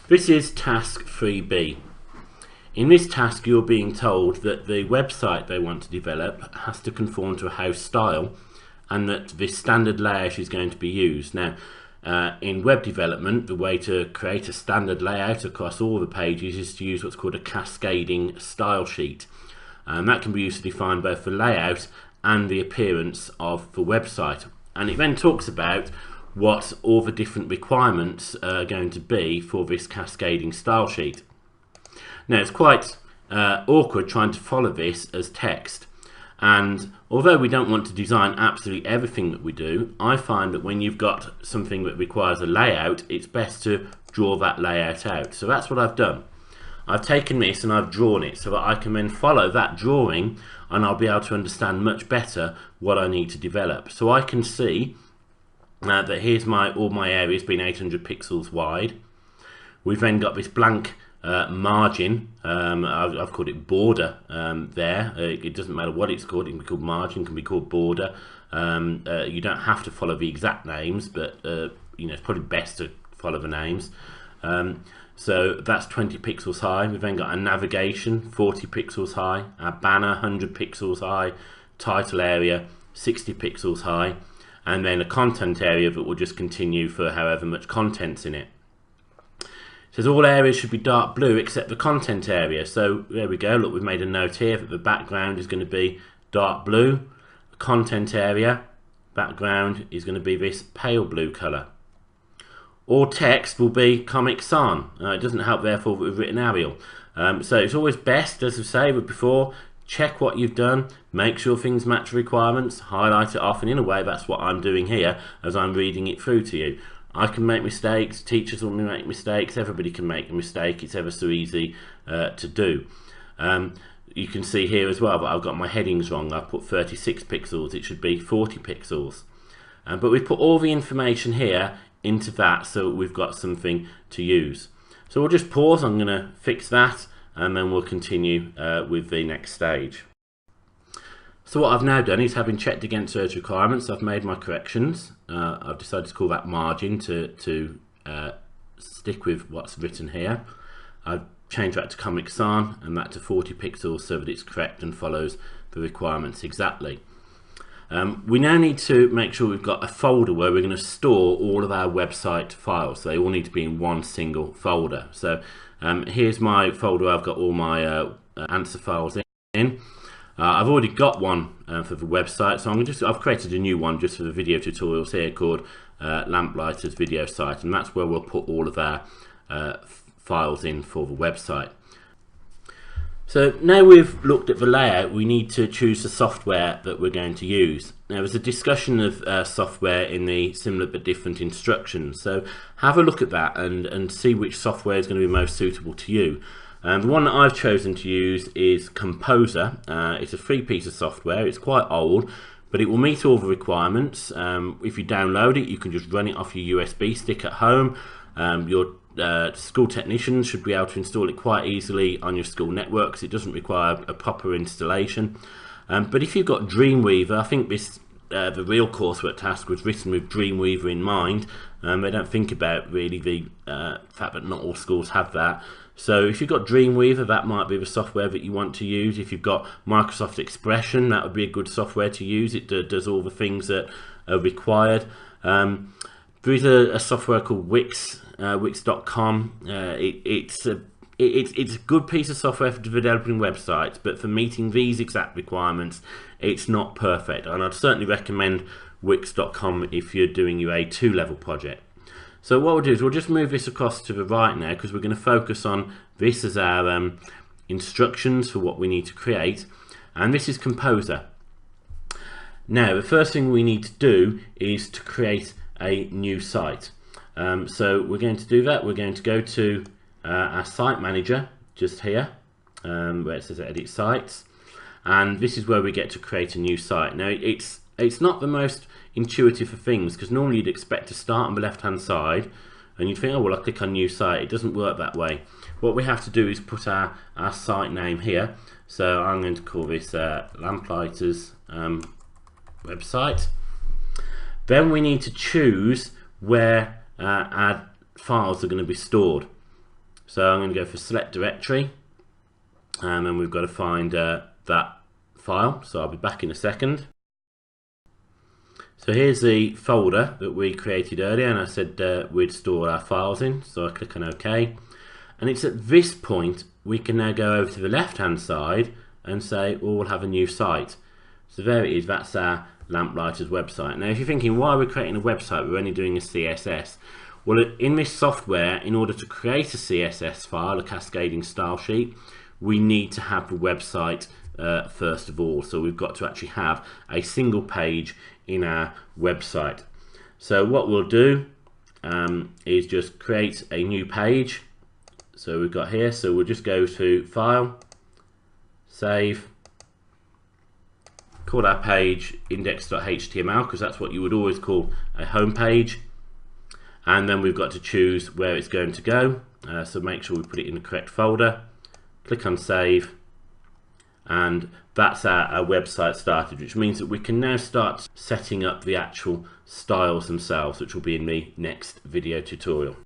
This is task 3B. In this task you're being told that the website they want to develop has to conform to a house style and that this standard layout is going to be used. Now in web development, the way to create a standard layout across all the pages is to use what's called a cascading style sheet. That can be used to define both the layout and the appearance of the website. And it then talks about what all the different requirements are going to be for this cascading style sheet. Now it's quite awkward trying to follow this as text, and although we don't want to design absolutely everything that we do, I find that when you've got something that requires a layout, it's best to draw that layout out. So that's what I've done. I've taken this and I've drawn it so that I can then follow that drawing and I'll be able to understand much better what I need to develop. So I can see that here's all my areas being 800 pixels wide. We've then got this blank margin, I've called it border there. It doesn't matter what it's called, it can be called margin, it can be called border. You don't have to follow the exact names, but you know, it's probably best to follow the names. So that's 20 pixels high. We've then got a navigation 40 pixels high, our banner 100 pixels high, title area 60 pixels high, and then a content area that will just continue for however much content's in it. It says all areas should be dark blue except the content area. So there we go, look, we've made a note here that the background is going to be dark blue. The content area background is going to be this pale blue colour. All text will be Comic Sans. It doesn't help therefore that we've written Arial. So it's always best, as I say before, check what you've done, make sure things match requirements, highlight it off, and in a way that's what I'm doing here as I'm reading it through to you. I can make mistakes, teachers will make mistakes, everybody can make a mistake, it's ever so easy to do. You can see here as well that I've got my headings wrong. I've put 36 pixels, it should be 40 pixels. But we've put all the information here into that so we've got something to use. So we'll just pause, I'm going to fix that, and then we'll continue with the next stage. So what I've now done is, having checked against those requirements, I've made my corrections. I've decided to call that margin to stick with what's written here. I've changed that to Comic Sans and that to 40 pixels so that it's correct and follows the requirements exactly. We now need to make sure we've got a folder where we're going to store all of our website files. So they all need to be in one single folder. So here's my folder. I've got all my answer files in. I've already got one for the website, so I've created a new one just for the video tutorials here called Lamplighter's Video Site, and that's where we'll put all of our files in for the website. So now we've looked at the layout, we need to choose the software that we're going to use. Now there's a discussion of software in the similar but different instructions, so have a look at that and see which software is going to be most suitable to you. The one that I've chosen to use is Composer. It's a free piece of software, it's quite old, but it will meet all the requirements. If you download it, you can just run it off your USB stick at home. Your school technicians should be able to install it quite easily on your school network because it doesn't require a proper installation. But if you've got Dreamweaver, I think this the real coursework task was written with Dreamweaver in mind. They don't think about really the fact that not all schools have that. So if you've got Dreamweaver, that might be the software that you want to use. If you've got Microsoft Expression, that would be a good software to use. It does all the things that are required. There is a software called Wix, Wix.com. It's a good piece of software for developing websites, but for meeting these exact requirements, it's not perfect. And I'd certainly recommend Wix.com if you're doing your A2 level project. So what we'll do is we'll just move this across to the right now because we're going to focus on this as our instructions for what we need to create, and this is Composer. Now the first thing we need to do is to create a new site. So we're going to do that. We're going to go to our site manager just here where it says edit sites, and this is where we get to create a new site. Now it's not the most intuitive of things because normally you'd expect to start on the left hand side and you'd think, oh well, I'll click on new site. It doesn't work that way. What we have to do is put our site name here. So I'm going to call this Lamplighter's website. Then we need to choose where our files are going to be stored. So I'm going to go for select directory, and then we've got to find that file. So I'll be back in a second. So here's the folder that we created earlier, and I said we'd store our files in. So I click on OK, and it's at this point we can now go over to the left hand side and say, well, we'll have a new site. So there it is, that's our Lamplighters website. Now if you're thinking, why are we creating a website, we're only doing a CSS. Well, in this software, in order to create a CSS file, a cascading style sheet, we need to have the website first of all. So we've got to actually have a single page in our website. So what we'll do is just create a new page. So we've got here, so we'll just go to File, Save, call our page index.html because that's what you would always call a home page, and then we've got to choose where it's going to go, so make sure we put it in the correct folder, click on Save, and that's our website started, which means that we can now start setting up the actual styles themselves, which will be in the next video tutorial.